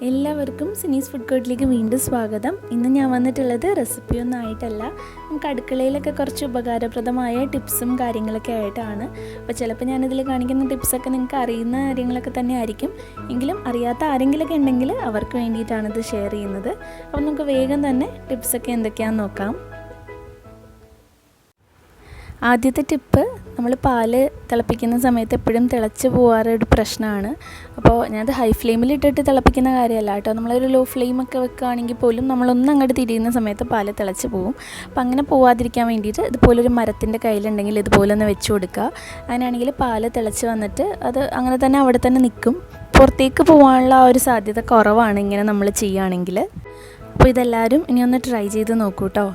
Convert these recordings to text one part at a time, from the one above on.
എല്ലാവർക്കും സിനീസ് ഫുഡ് കോർട്ടിലേക്ക് വീണ്ടും സ്വാഗതം. ഇന്ന് ഞാൻ വന്നിട്ടുള്ളത് റെസിപ്പിയൊന്നും ആയിട്ടല്ല, നമുക്ക് അടുക്കളയിലൊക്കെ കുറച്ച് ഉപകാരപ്രദമായ ടിപ്സും കാര്യങ്ങളൊക്കെ ആയിട്ടാണ്. അപ്പോൾ ചിലപ്പോൾ ഞാനിതിൽ കാണിക്കുന്ന ടിപ്സൊക്കെ നിങ്ങൾക്ക് അറിയുന്ന കാര്യങ്ങളൊക്കെ തന്നെ ആയിരിക്കും, എങ്കിലും അറിയാത്ത ആരെങ്കിലുമൊക്കെ ഉണ്ടെങ്കിൽ അവർക്ക് വേണ്ടിയിട്ടാണ് ഇത് ഷെയർ ചെയ്യുന്നത്. അപ്പോൾ നമുക്ക് വേഗം തന്നെ ടിപ്സൊക്കെ എന്തൊക്കെയാണെന്ന് നോക്കാം. ആദ്യത്തെ ടിപ്പ്, നമ്മൾ പാല് തിളപ്പിക്കുന്ന സമയത്ത് എപ്പോഴും തിളച്ച് പോകാറൊരു പ്രശ്നമാണ്. അപ്പോൾ ഞാനത് ഹൈ ഫ്ലെയിമിൽ ഇട്ടിട്ട് തിളപ്പിക്കുന്ന കാര്യമല്ല കേട്ടോ, നമ്മളൊരു ലോ ഫ്ലെയിമൊക്കെ വെക്കുകയാണെങ്കിൽ പോലും നമ്മളൊന്നും അങ്ങോട്ട് തിരിയുന്ന സമയത്ത് പാല് തിളച്ച് പോകും. അപ്പോൾ അങ്ങനെ പോവാതിരിക്കാൻ വേണ്ടിയിട്ട് ഇതുപോലൊരു മരത്തിൻ്റെ കയ്യിലുണ്ടെങ്കിൽ ഇതുപോലെ ഒന്ന് വെച്ച് കൊടുക്കുക. അങ്ങനെയാണെങ്കിൽ പാല് തിളച്ച് വന്നിട്ട് അത് അങ്ങനെ തന്നെ അവിടെ തന്നെ നിൽക്കും, പുറത്തേക്ക് പോകാനുള്ള ആ ഒരു സാധ്യത കുറവാണ് ഇങ്ങനെ നമ്മൾ ചെയ്യുകയാണെങ്കിൽ. അപ്പോൾ ഇതെല്ലാവരും ഇനി ഒന്ന് ട്രൈ ചെയ്ത് നോക്കൂ കേട്ടോ.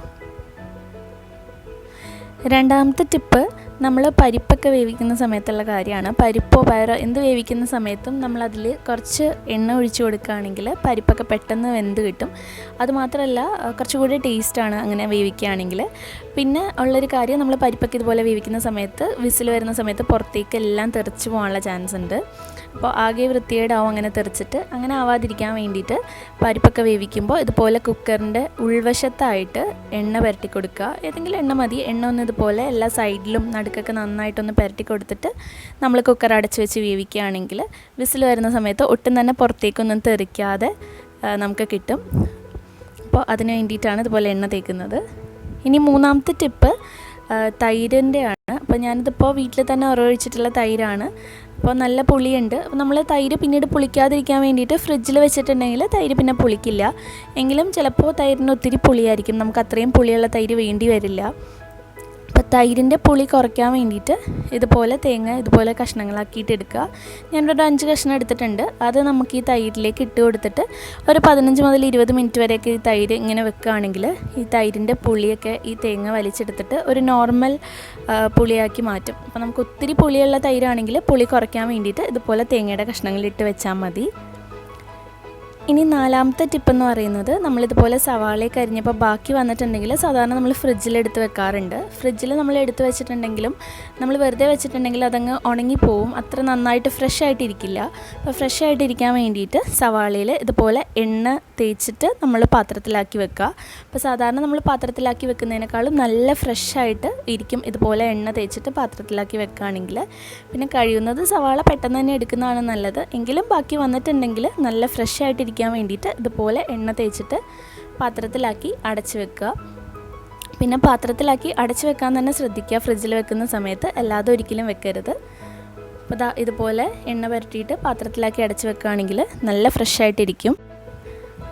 രണ്ടാമത്തെ ടിപ്പ്, നമ്മൾ പരിപ്പൊക്കെ വേവിക്കുന്ന സമയത്തുള്ള കാര്യമാണ്. പരിപ്പോ പയറോ എന്ത് വേവിക്കുന്ന സമയത്തും നമ്മളതിൽ കുറച്ച് എണ്ണ ഒഴിച്ച് കൊടുക്കുകയാണെങ്കിൽ പരിപ്പൊക്കെ പെട്ടെന്ന് വെന്ത് കിട്ടും. അതുമാത്രമല്ല കുറച്ചുകൂടി ടേസ്റ്റാണ് അങ്ങനെ വേവിക്കുകയാണെങ്കിൽ. പിന്നെ ഉള്ളൊരു കാര്യം, നമ്മൾ പരിപ്പൊക്കെ ഇതുപോലെ വേവിക്കുന്ന സമയത്ത് വിസിൽ വരുന്ന സമയത്ത് പുറത്തേക്കെല്ലാം തെറിച്ച് പോകാനുള്ള ചാൻസ് ഉണ്ട്. അപ്പോൾ ആകെ വൃത്തികേടാവും അങ്ങനെ തെറിച്ചിട്ട്. അങ്ങനെ ആവാതിരിക്കാൻ വേണ്ടിയിട്ട് പരിപ്പൊക്കെ വേവിക്കുമ്പോൾ ഇതുപോലെ കുക്കറിൻ്റെ ഉൾവശത്തായിട്ട് എണ്ണ പുരട്ടി കൊടുക്കുക. ഏതെങ്കിലും എണ്ണ മതി. എണ്ണ ഒന്ന് ഇതുപോലെ എല്ലാ സൈഡിലും നടുക്കൊക്കെ നന്നായിട്ടൊന്ന് പുരട്ടി കൊടുത്തിട്ട് നമ്മൾ കുക്കർ അടച്ച് വെച്ച് വേവിക്കുകയാണെങ്കിൽ വിസിൽ വരുന്ന സമയത്ത് ഒട്ടും തന്നെ പുറത്തേക്കൊന്നും തെറിക്കാതെ നമുക്ക് കിട്ടും. അപ്പോൾ അതിന് വേണ്ടിയിട്ടാണ് ഇതുപോലെ എണ്ണ തേക്കുന്നത്. ഇനി മൂന്നാമത്തെ ടിപ്പ് തൈരിൻ്റെ ആണ്. അപ്പോൾ ഞാനിതിപ്പോൾ വീട്ടിൽ തന്നെ ഉറവൊഴിച്ചിട്ടുള്ള തൈരാണ്. അപ്പോൾ നല്ല പുളിയുണ്ട്. അപ്പോൾ നമ്മൾ തൈര് പിന്നീട് പുളിക്കാതിരിക്കാൻ വേണ്ടിയിട്ട് ഫ്രിഡ്ജിൽ വെച്ചിട്ടുണ്ടെങ്കിൽ തൈര് പിന്നെ പുളിക്കില്ല. എങ്കിലും ചിലപ്പോൾ തൈരിന് ഒത്തിരി പുളിയായിരിക്കും, നമുക്ക് അത്രയും പുളിയുള്ള തൈര് വേണ്ടി വരില്ല. അപ്പോൾ തൈരിൻ്റെ പുളി കുറയ്ക്കാൻ വേണ്ടിയിട്ട് ഇതുപോലെ തേങ്ങ ഇതുപോലെ കഷ്ണങ്ങളാക്കിയിട്ട് എടുക്കുക. ഞാനൊരു 5 കഷ്ണം എടുത്തിട്ടുണ്ട്. അത് നമുക്ക് ഈ തൈരിലേക്ക് ഇട്ട് കൊടുത്തിട്ട് ഒരു 15 മുതൽ 20 മിനിറ്റ് വരെയൊക്കെ ഈ തൈര് ഇങ്ങനെ വെക്കുകയാണെങ്കിൽ ഈ തൈരിൻ്റെ പുളിയൊക്കെ ഈ തേങ്ങ വലിച്ചെടുത്തിട്ട് ഒരു നോർമൽ പുളിയാക്കി മാറ്റും. അപ്പോൾ നമുക്ക് ഒത്തിരി പുളിയുള്ള തൈരാണെങ്കിൽ പുളി കുറയ്ക്കാൻ വേണ്ടിയിട്ട് ഇതുപോലെ തേങ്ങയുടെ കഷ്ണങ്ങളിട്ട് വെച്ചാൽ മതി. ഇനി നാലാമത്തെ ടിപ്പെന്ന് പറയുന്നത്, നമ്മളിതുപോലെ സവാളയൊക്കെ അരിഞ്ഞപ്പോൾ ബാക്കി വന്നിട്ടുണ്ടെങ്കിൽ സാധാരണ നമ്മൾ ഫ്രിഡ്ജിലെടുത്ത് വെക്കാറുണ്ട്. ഫ്രിഡ്ജിൽ നമ്മൾ എടുത്ത് വെച്ചിട്ടുണ്ടെങ്കിലും നമ്മൾ വെറുതെ വെച്ചിട്ടുണ്ടെങ്കിൽ അതങ്ങ് ഉണങ്ങിപ്പോവും, അത്ര നന്നായിട്ട് ഫ്രഷ് ആയിട്ടിരിക്കില്ല. അപ്പോൾ ഫ്രഷ് ആയിട്ടിരിക്കാൻ വേണ്ടിയിട്ട് സവാളയിൽ ഇതുപോലെ എണ്ണ തേച്ചിട്ട് നമ്മൾ പാത്രത്തിലാക്കി വെക്കുക. അപ്പോൾ സാധാരണ നമ്മൾ പാത്രത്തിലാക്കി വെക്കുന്നതിനേക്കാളും നല്ല ഫ്രഷ് ആയിട്ട് ഇരിക്കും ഇതുപോലെ എണ്ണ തേച്ചിട്ട് പാത്രത്തിലാക്കി വെക്കുകയാണെങ്കിൽ. പിന്നെ കഴിയുന്നത് സവാള പെട്ടെന്ന് തന്നെ എടുക്കുന്നതാണ് നല്ലത്, എങ്കിലും ബാക്കി വന്നിട്ടുണ്ടെങ്കിൽ നല്ല ഫ്രഷ് ആയിട്ടിരിക്കും വേണ്ടിയിട്ട് ഇതുപോലെ എണ്ണ തേച്ചിട്ട് പാത്രത്തിലാക്കി അടച്ചു വെക്കുക. പിന്നെ പാത്രത്തിലാക്കി അടച്ചു വെക്കാൻ തന്നെ ശ്രദ്ധിക്കുക, ഫ്രിഡ്ജിൽ വെക്കുന്ന സമയത്ത്, അല്ലാതെ ഒരിക്കലും വെക്കരുത്. അപ്പോൾ ഇതുപോലെ എണ്ണ പുരട്ടിയിട്ട് പാത്രത്തിലാക്കി അടച്ചു വെക്കുകയാണെങ്കിൽ നല്ല ഫ്രഷ് ആയിട്ടിരിക്കും.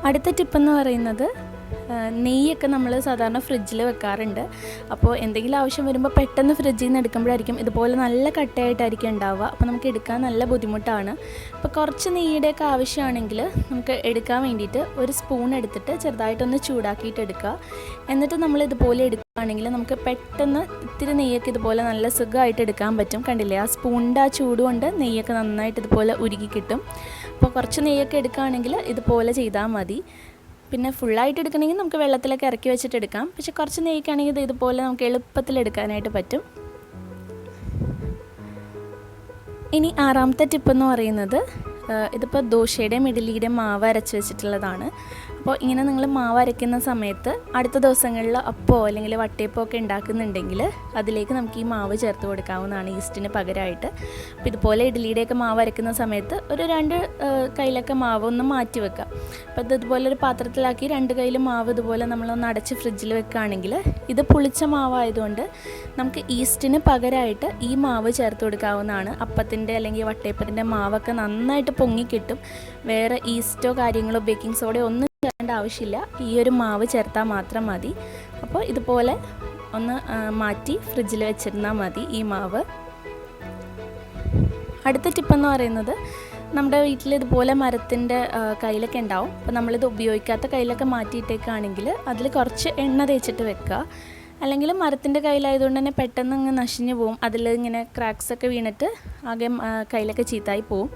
അടുത്ത ടിപ്പെന്ന് പറയുന്നത്, നെയ്യൊക്കെ നമ്മൾ സാധാരണ ഫ്രിഡ്ജിൽ വെക്കാറുണ്ട്. അപ്പോൾ എന്തെങ്കിലും ആവശ്യം വരുമ്പോൾ പെട്ടെന്ന് ഫ്രിഡ്ജിൽ നിന്ന് എടുക്കുമ്പോഴായിരിക്കും ഇതുപോലെ നല്ല കട്ടയായിട്ടായിരിക്കും ഉണ്ടാവുക. അപ്പോൾ നമുക്ക് എടുക്കാൻ നല്ല ബുദ്ധിമുട്ടാണ്. അപ്പോൾ കുറച്ച് നെയ്യുടെയൊക്കെ ആവശ്യമാണെങ്കിൽ നമുക്ക് എടുക്കാൻ വേണ്ടിയിട്ട് ഒരു സ്പൂൺ എടുത്തിട്ട് ചെറുതായിട്ടൊന്ന് ചൂടാക്കിയിട്ട് എടുക്കുക. എന്നിട്ട് നമ്മൾ ഇതുപോലെ എടുക്കുകയാണെങ്കിൽ നമുക്ക് പെട്ടെന്ന് ഇത്തിരി നെയ്യൊക്കെ ഇതുപോലെ നല്ല സുഖമായിട്ട് എടുക്കാൻ പറ്റും. കണ്ടില്ലേ, ആ സ്പൂണിൻ്റെ ആ ചൂട് കൊണ്ട് നെയ്യൊക്കെ നന്നായിട്ട് ഇതുപോലെ ഉരുകി കിട്ടും. അപ്പോൾ കുറച്ച് നെയ്യൊക്കെ എടുക്കുകയാണെങ്കിൽ ഇതുപോലെ ചെയ്താൽ മതി. പിന്നെ ഫുള്ളായിട്ട് എടുക്കണമെങ്കിൽ നമുക്ക് വെള്ളത്തിലൊക്കെ ഇറക്കി വെച്ചിട്ട് എടുക്കാം. പക്ഷെ കുറച്ച് നെയ്ക്കാണെങ്കിൽ ഇതുപോലെ നമുക്ക് എളുപ്പത്തിൽ എടുക്കാനായിട്ട് പറ്റും. ഇനി ആറാമത്തെ ടിപ്പെന്ന് പറയുന്നത്, ഇതിപ്പോൾ ദോശയുടെയും ഇഡ്ഡലിയുടെയും മാവ് അരച്ച് വെച്ചിട്ടുള്ളതാണ്. അപ്പോൾ ഇങ്ങനെ നിങ്ങൾ മാവ് അരയ്ക്കുന്ന സമയത്ത് അടുത്ത ദിവസങ്ങളിൽ അപ്പോ അല്ലെങ്കിൽ വട്ടയപ്പോ ഒക്കെ ഉണ്ടാക്കുന്നുണ്ടെങ്കിൽ അതിലേക്ക് നമുക്ക് ഈ മാവ് ചേർത്ത് കൊടുക്കാവുന്നതാണ് ഈസ്റ്റിന് പകരമായിട്ട്. അപ്പോൾ ഇതുപോലെ ഇഡ്ഡലിയുടെയൊക്കെ മാവ് അരയ്ക്കുന്ന സമയത്ത് ഒരു 2 കയ്യിലൊക്കെ മാവ് ഒന്ന് മാറ്റി വെക്കാം. അപ്പോൾ ഇതുപോലെ ഒരു പാത്രത്തിലാക്കി 2 കയ്യിൽ മാവ് ഇതുപോലെ നമ്മളൊന്ന് അടച്ച് ഫ്രിഡ്ജിൽ വെക്കുകയാണെങ്കിൽ ഇത് പുളിച്ച മാവായതുകൊണ്ട് നമുക്ക് ഈസ്റ്റിന് പകരമായിട്ട് ഈ മാവ് ചേർത്ത് കൊടുക്കാവുന്നതാണ്. അപ്പത്തിൻ്റെ അല്ലെങ്കിൽ വട്ടയപ്പത്തിൻ്റെ മാവൊക്കെ നന്നായിട്ട് പൊങ്ങിക്കിട്ടും. വേറെ ഈസ്റ്റോ കാര്യങ്ങളോ ബേക്കിംഗ് സോഡയോ ഒന്നും ചേർക്കേണ്ട ആവശ്യമില്ല, ഈ ഒരു മാവ് ചേർത്താൽ മാത്രം മതി. അപ്പോൾ ഇതുപോലെ ഒന്ന് മാറ്റി ഫ്രിഡ്ജിൽ വെച്ചിരുന്നാൽ മതി ഈ മാവ്. അടുത്ത ടിപ്പെന്ന് പറയുന്നത്, നമ്മുടെ വീട്ടിൽ ഇതുപോലെ മരത്തിൻ്റെ കയ്യിലൊക്കെ ഉണ്ടാവും. അപ്പോൾ നമ്മളിത് ഉപയോഗിക്കാത്ത കയ്യിലൊക്കെ മാറ്റിയിട്ടേക്കാണെങ്കിൽ അതിൽ കുറച്ച് എണ്ണ തേച്ചിട്ട് വെക്കുക. അല്ലെങ്കിൽ മരത്തിൻ്റെ കയ്യിലായതുകൊണ്ട് തന്നെ പെട്ടെന്ന് അങ്ങ് നശിഞ്ഞു പോവും, അതിൽ ഇങ്ങനെ ക്രാക്സൊക്കെ വീണിട്ട് ആകെ കയ്യിലൊക്കെ ചീത്തായി പോവും.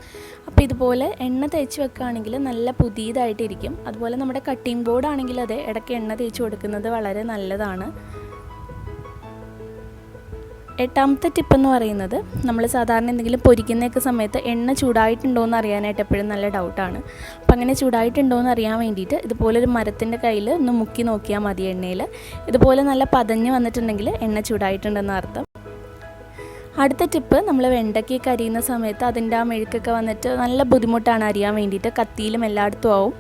അപ്പോൾ ഇതുപോലെ എണ്ണ തേച്ച് വെക്കുകയാണെങ്കിൽ നല്ല പുതിയതായിട്ടിരിക്കും. അതുപോലെ നമ്മുടെ കട്ടിംഗ് ബോർഡ് ആണെങ്കിൽ അതെ, ഇടയ്ക്ക് എണ്ണ തേച്ച് കൊടുക്കുന്നത് വളരെ നല്ലതാണ്. എട്ടാമത്തെ ടിപ്പ് എന്ന് പറയുന്നത്, നമ്മൾ സാധാരണ എന്തെങ്കിലും പൊരിക്കുന്നതൊക്കെ സമയത്ത് എണ്ണ ചൂടായിട്ടുണ്ടോ എന്ന് അറിയാനായിട്ട് എപ്പോഴും നല്ല ഡൗട്ടാണ്. അപ്പോൾ അങ്ങനെ ചൂടായിട്ടുണ്ടോ എന്ന് അറിയാൻ വേണ്ടിയിട്ട് ഇതുപോലൊരു മരത്തിൻ്റെ കയ്യിൽ ഒന്ന് മുക്കി നോക്കിയാൽ മതി എണ്ണയിൽ. ഇതുപോലെ നല്ല പതഞ്ഞ് വന്നിട്ടുണ്ടെങ്കിൽ എണ്ണ ചൂടായിട്ടുണ്ടെന്ന് അർത്ഥം. അടുത്ത ടിപ്പ്, നമ്മൾ വെണ്ടയ്ക്കൊക്കെ അരിയുന്ന സമയത്ത് അതിൻ്റെ ആ മെഴുക്കൊക്കെ വന്നിട്ട് നല്ല ബുദ്ധിമുട്ടാണ് അരിയാൻ വേണ്ടിയിട്ട്, കത്തിയിലും എല്ലായിടത്തും ആവും.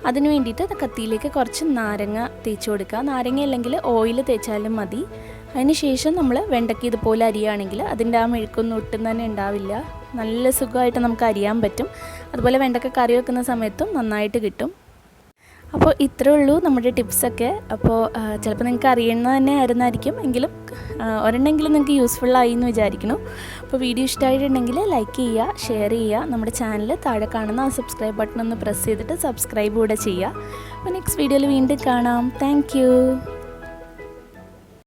അതിന് വേണ്ടിയിട്ട് കത്തിയിലേക്ക് കുറച്ച് നാരങ്ങ തേച്ച് കൊടുക്കുക. നാരങ്ങ അല്ലെങ്കിൽ ഓയിൽ തേച്ചാലും മതി. അതിന് ശേഷം നമ്മൾ വെണ്ടയ്ക്ക ഇതുപോലെ അരിയുകയാണെങ്കിൽ അതിൻ്റെ ആ മെഴുക്കൊന്നും ഒട്ടും തന്നെ ഉണ്ടാവില്ല, നല്ല സുഖമായിട്ട് നമുക്ക് അരിയാൻ പറ്റും. അതുപോലെ വെണ്ടയ്ക്ക കറി വെക്കുന്ന സമയത്തും നന്നായിട്ട് കിട്ടും. അപ്പോൾ ഇത്രേ ഉള്ളൂ നമ്മുടെ ടിപ്സൊക്കെ. അപ്പോൾ ചിലപ്പോൾ നിങ്ങൾക്ക് അറിയുന്നത് തന്നെ ആയിരുന്നായിരിക്കും, എങ്കിലും ഒരെണ്ണെങ്കിലും നിങ്ങൾക്ക് യൂസ്ഫുള്ളായി എന്ന് വിചാരിക്കുന്നു. അപ്പോൾ വീഡിയോ ഇഷ്ടമായിട്ടുണ്ടെങ്കിൽ ലൈക്ക് ചെയ്യുക, ഷെയർ ചെയ്യുക. നമ്മുടെ ചാനൽ താഴെ കാണുന്ന ആ സബ്സ്ക്രൈബ് ബട്ടൺ ഒന്ന് പ്രസ് ചെയ്തിട്ട് സബ്സ്ക്രൈബ് കൂടെ ചെയ്യുക. അപ്പോൾ നെക്സ്റ്റ് വീഡിയോയിൽ വീണ്ടും കാണാം. താങ്ക്